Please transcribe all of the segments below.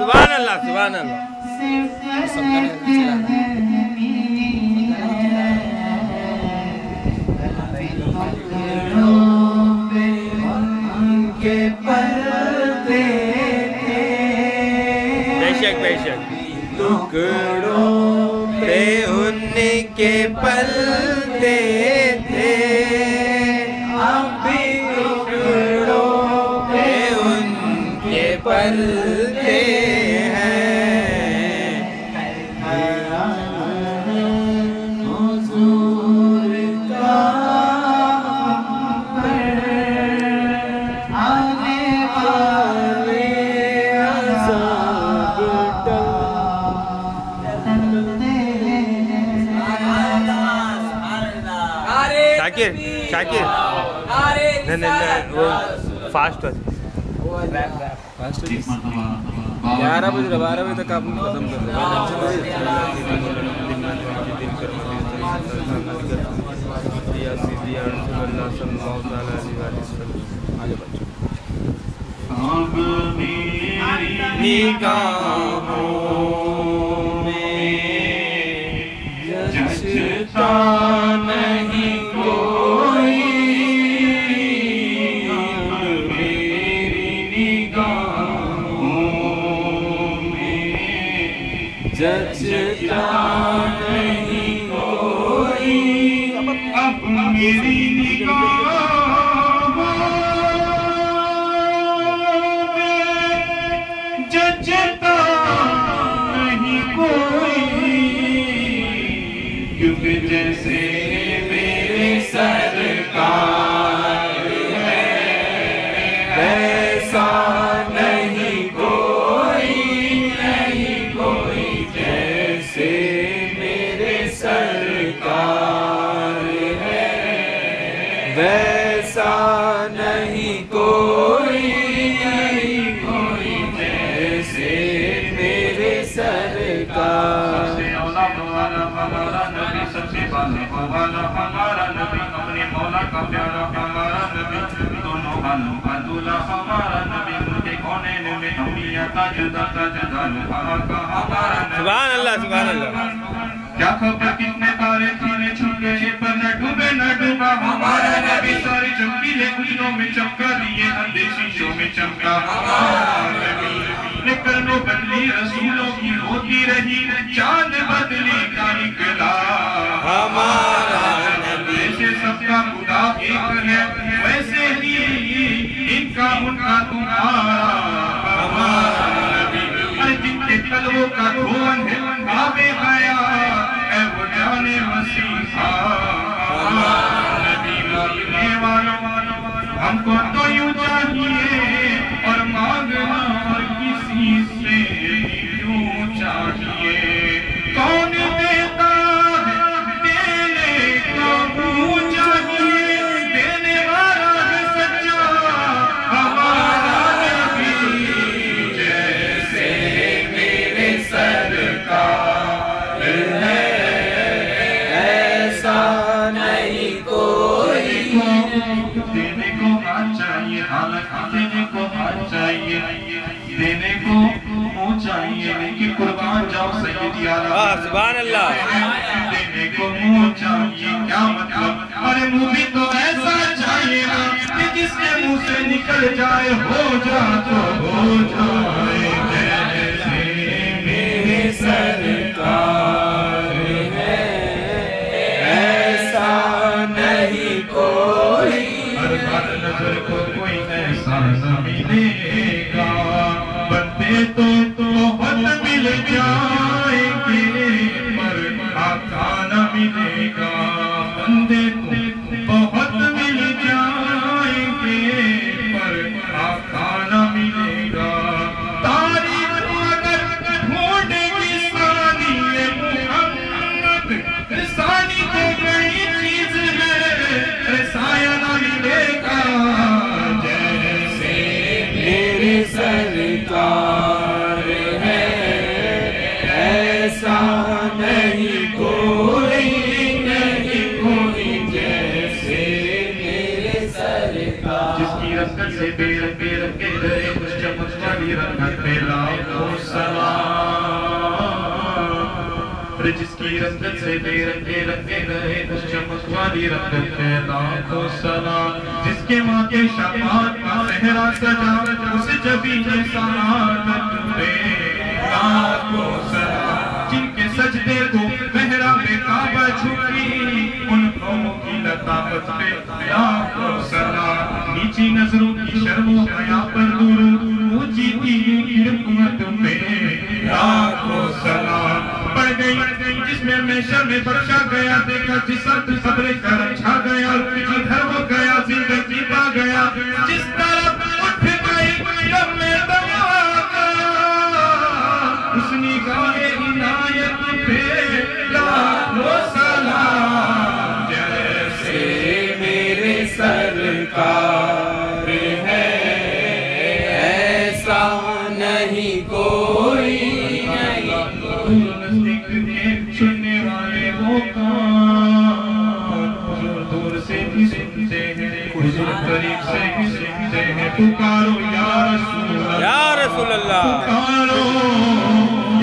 सुभान अल्लाह, सुभान अल्लाह। बेशक बेशक टुकड़ों पे उनके पलते थे, अब भी टुकड़ों पे उनके पलते शाकिर शाकिर नहीं वो फास्ट है। 11 बजे तक आप खत्म कर नहीं कोई मेरी निगाहों में, जचता नहीं कोई अब मेरी निगाहों में, जचता नहीं कोई, क्योंकि जैसे मेरे सरकार है वैसा नहीं कोई, नहीं कोई जैसे मेरे सरकार है वैसा नहीं कोई, नहीं कोई जैसे मेरे सरकार। हमारा नबी सबसे वाला हमारा नबी, अपने मौला का प्यारा हमारा नबी, दोनों हालों का दूल्हा हमारा नबी, उनके कोने में अम्मिया ताजुदा ताजुदा का हमारा नबी। सुभान अल्लाह, सुभान अल्लाह। क्या खबर कितने तारे तारे छुपे पर न डूबे न डूबा हमारा नबी, सारी चमकीले खुशियों में चमका दिए अंधे शीशों में चमका हमारा नबी, निकलो बदली रसूलों की होती रही चांद बदली का निकला हमारा नबी। जैसे सबका खुदा एक है वैसे ही इनका उनका तुम्हारा हमारा नबी, हर जिनके तलवों का धोन है आबे गया है वो जाने मसीहा हमारा नबी। मांगने वालों हमको तो यूं चाहिए और मांगना किसी से यूं चाहिए, कौन देता है देने को चाहिए, देने वाला है सच्चा हमारा नबी, जैसे मेरे सरकार है ऐसा नहीं कोई, देने को अच्छा चाहिए, हालांकि देने को हाथ चाहिए, देने को मुंह चाहिए, लेकिन कुर्बान जाओ सैयदी आला। सुभान अल्लाह। देने को मुंह चाहिए, क्या मतलब? अरे मुंह भी तो ऐसा चाहिए ना कि जिसके मुंह से निकल जाए हो जा तो हो जाए। जैसे मेरे सरकार है ऐसा नहीं कोई, हर बार नजर को कोई ऐसा न मिलेगा। बंदे तो बहुत मिल जाएंगे पर आका न मिलेगा। बंदे तो बहुत मिल जाएंगे पर आका न मिलेगा। तारीफ अगर ढूंढेगी सानी मोहम्मद, सानी तो बड़ी चीज है, साया न मिलेगा। जैसे मेरे सरकार है ऐसा नहीं कोई, नहीं कोई जैसे मेरे सरकार। जिसकी रंगत से बेरंगे रंगे गए उस चमक वाली रंगत पे लाखों सलाम। जिसकी रंगत से बेरंगे रंगे गए उस चमक वाली रंगत पे लाखों सलाम। जिसके माथे शफाअत का सेहरा सजा उस जबी में सआदत पे लाखों सलाम। जिनके सजदे को मेहराबे काबा झुकी उन कौमों की लताफत पे लाखों सलाम। नीची नजरों की शर्मो हया पर दूर ऊंची की हिम्मत पे लाखों सलाम। पड़ गई जिसमें मैं शर्म बख्शा गया, देखा जिस सब्र करम छा गया, जिधर वो गया जिंदगी पा गया। जिस तरफ उठ गई जब मैं दवागा उस निगाहे इनायत पे लाखों सलाम। जैसे मेरे सरकार है ऐसा नहीं कोई, सुनने वाले वो कान दूर से भी सुनते हैं, करीब से भी सुनते हैं। पुकारो या रसूल अल्लाह, पुकारो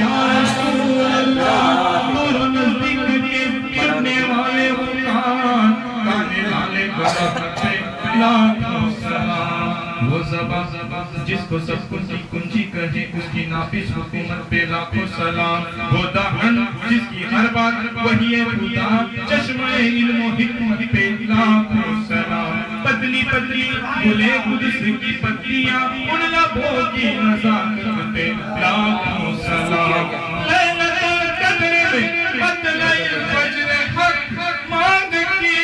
या रसूल अल्लाह। दूर नजदीक के सुनने वाले वो कान, गाने वाले लाखों सलाम। वो ज़बान जिसको सब कुंजी कहे उसकी नाफिस हुकूमत पे लाखों सलाम। वो दामन जिसकी हर बात वही है खुदा, चश्मे इल्म हिकमत पे लाखों सलाम। पतली पतली गुले कुदस की पत्तियां उन लबों की नज़ाकत पे लाखों सलाम। लैलतुल कद्र में मतलए फज्र हक मांग की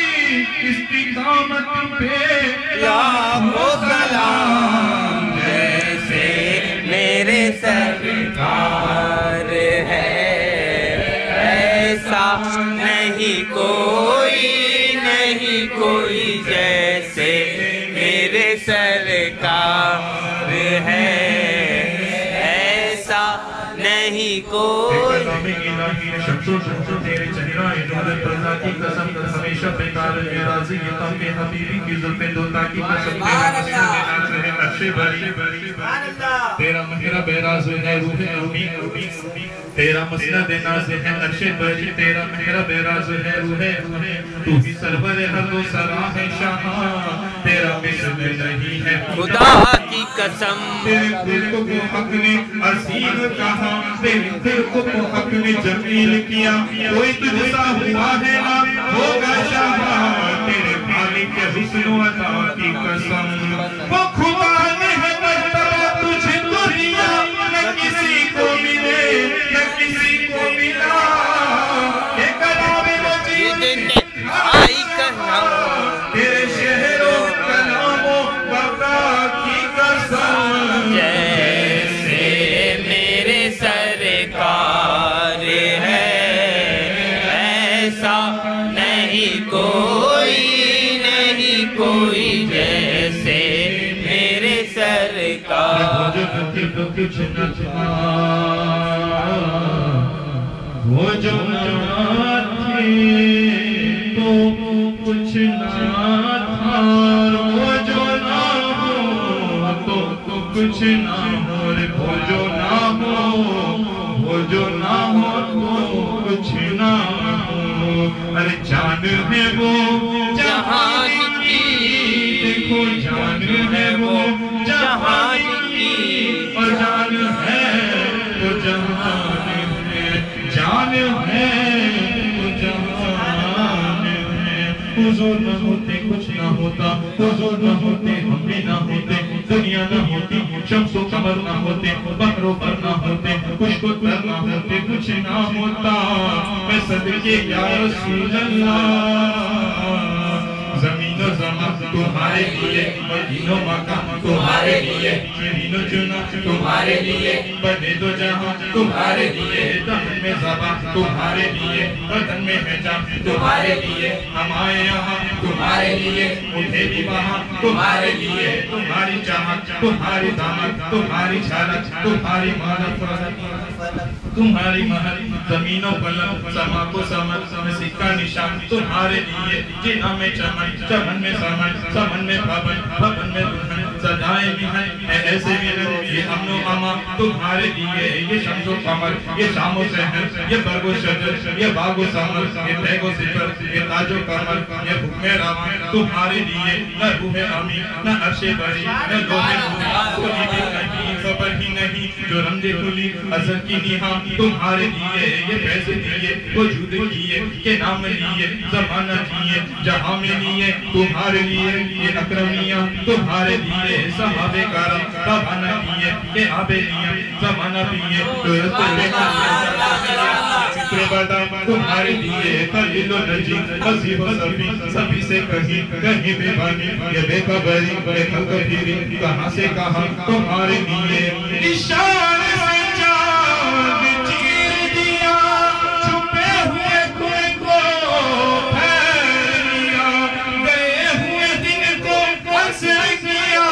इस्तिकामत पे लाखों सलाम। जैसे मेरे सरकार है ऐसा नहीं कोई, नहीं कोई जैसे मेरे सरकार है ऐसा नहीं कोई। तेरे चेहरा की कसम हमेशा बेकार है राजी के हबीबी की जुल्फे दोता की कसम। तेरा मेहरा बेराज है रूह रूबी, तेरा मसनद नाज़ है अर्शे बरी, तेरा मेहरा बेराज है रूह। तू ही सरवर हर दो सलाह है शाह, तेरा मिस्ल नहीं है खुदा की कसम। तेरे दिल को हक ने असीम कहा, तेरे दिल को हक ने जमील किया। कोई तुझसा हुआ है ना होगा शाह, तेरे खालिक के हुस्न अता की कसम। वो खुदा ने है मर्तबा तुझे तो दिया, न किसी को मिले न किसी को मिला। ये कलाम मजीद आई कहना तेरे शहरों कलामों वफा की कसम। जैसे मेरे सरकार है ऐसा नहीं कोई, नहीं कोई जैसे मेरे सरकार। कुछ न था वो जो न थे तो कुछ न था, वो जो न कुछ ना हो रे, वो जो ना हो, वो जो ना हो तो कुछ ना हो। अरे जान है वो जहान की, देखो जान है वो जहान की, और जान है तो जहान है, जान है तो जहान है। हुजूर न होते कुछ ना होता, हुजूर न होते हम भी ना होते, दुनिया न होती, शम्सो कमर ना होते, बकरो पर ना होते, कुछ को तर ना होते, कुछ ना होता। मैं सदके या रसूल अल्लाह, ज़मीनो ज़मा तुम्हारे लिए, मदीनो मक्का तुम्हारे लिए, मदीनो चुना तुम्हारे लिए, बने दो जहां तुम्हारे लिए, दहन में ज़बा तुम्हारे लिए, बदन में है जान तुम्हारे लिए, हम आए यहाँ तुम्हारे लिए, उठे भी वहाँ तुम्हारे लिए, तुम्हारी चाहत तुम्हारी दामन तुम्हारी छालक तुम्हारी मानत तुम्हारी महल, जमीनों पलक समा को समर, सिक्का निशान तुम्हारे लिए, जिना में चमन चमन में समन, समन में भवन भवन में दुल्हन, सजाए भी हैं ऐसे भी हैं, ये अमनो अमा तुम्हारे लिए, ये शम्सो कमर, ये शामो सहर, ये बरगो शजर, ये बागो समर, ये बैगो सिफर, ये ताजो कमर, ये हुक्मे रवा तुम्हारे लिए, न रूहे अमी न अर्शे बरी न लोहे कोई भी नहीं, खबर ही नहीं जो रंगे खुली अजर की निहा तुम्हारे लिए, ये पैसे दिए वजूद किए के नाम लिए, जमाना दिए जहां में लिए तुम्हारे लिए, ये अकरमिया तुम्हारे लिए, सहाबे करम रवाना किए के आबे लिए, जमाना पिए फिक्र बता तुम्हारे लिए, कलीलो नजी अजीब सभी सभी से कहीं कहीं बेबानी, ये बेखबरी बेखबरी कहां से कहां तुम्हारे लिए, इशारे से चांद चीर दिया, छुपे हुए खुद को फेर लिया, गए हुए दिन को असर किया,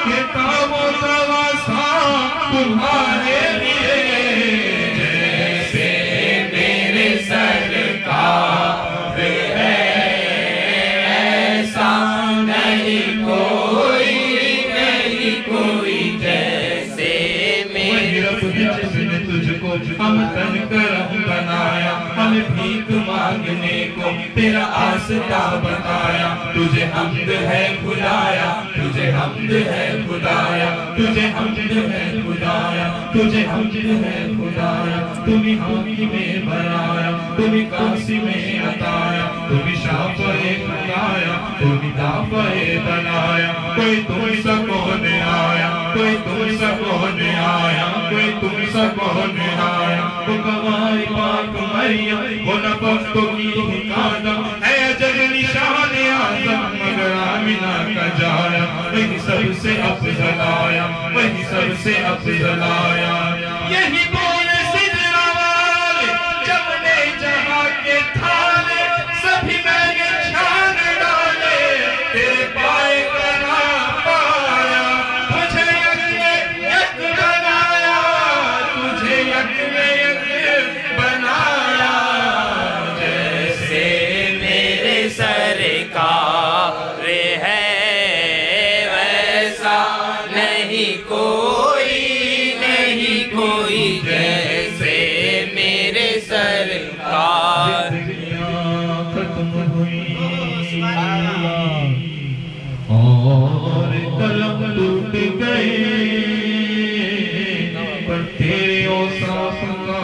ये ताबो तवासा तुम्हारे लिए, जैसे मेरे सरकार है ऐसा नहीं कोई, नहीं कोई जैसे जिसने तुझको हम तन करम बनाया, हमें भीख मांगने को तेरा आसरा बताया, तुझे हम्द है खुदाया, तुझे हम्द है खुदाया, तुझे हम्द है खुदाया, तुझे हम्द है खुदाया, तुम्ही हामी में बनाया, तुम्ही कासी में अताया, तुम्ही शाफे खुदाया, तुम्ही दाफे बनाया, कोई तुम सा कौन आया, कोई तुम सा कौन आया, कोई तुम सा कौन आया, वो कवाई पाक मरियम वो नफ़्सों की हिकादम है, अजर निशान आज़म मगर आमिना का जाया, वही सबसे अफज़ल आया, वही सबसे अफज़ल आया, यही बोले सिदरा वाले जब ने जहाँ के थाले, सभी मैंने छान डाले, तेरे पाए करा पाया, तुझे यक बनाया, तुझे यक बनाया, जैसे मेरे सरकार है वैसा नहीं कोई, नहीं कोई जैसे मेरे सरकार। खत्म हुई और कलम टूट गए, पर तेरे औसाफ का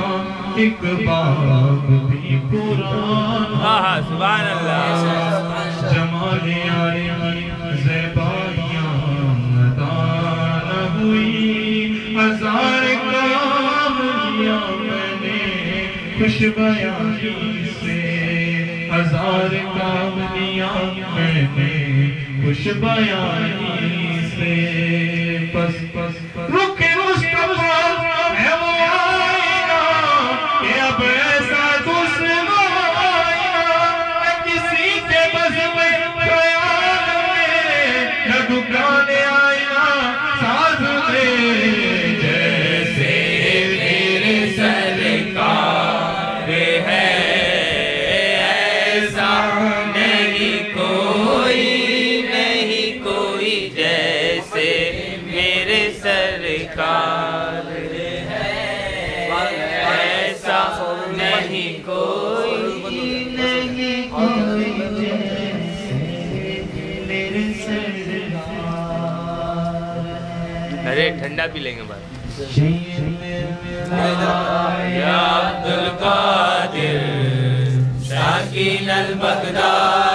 एक बाग भी पुराना, सुभान अल्लाह, जमाले आए ज़ेबाइयाँ अता न हुई, हजार काम लिया मैंने खुशबयानी से, हजार काम लिया मैंने खुशबयानी से, बस बस रुके मुस्तफा है वो आईना, कि अब ऐसा दुश्मन आईना किसी के बस में ख्याल में, न दुकाने आईना साथ में, जैसे मेरे सरकार है ऐसा नहीं कोई, नहीं कोई जैसे मेरे सरदार। अरे ठंडा पी लेंगे बात। या अब्दुल कादिर शाकीन अल बगदाद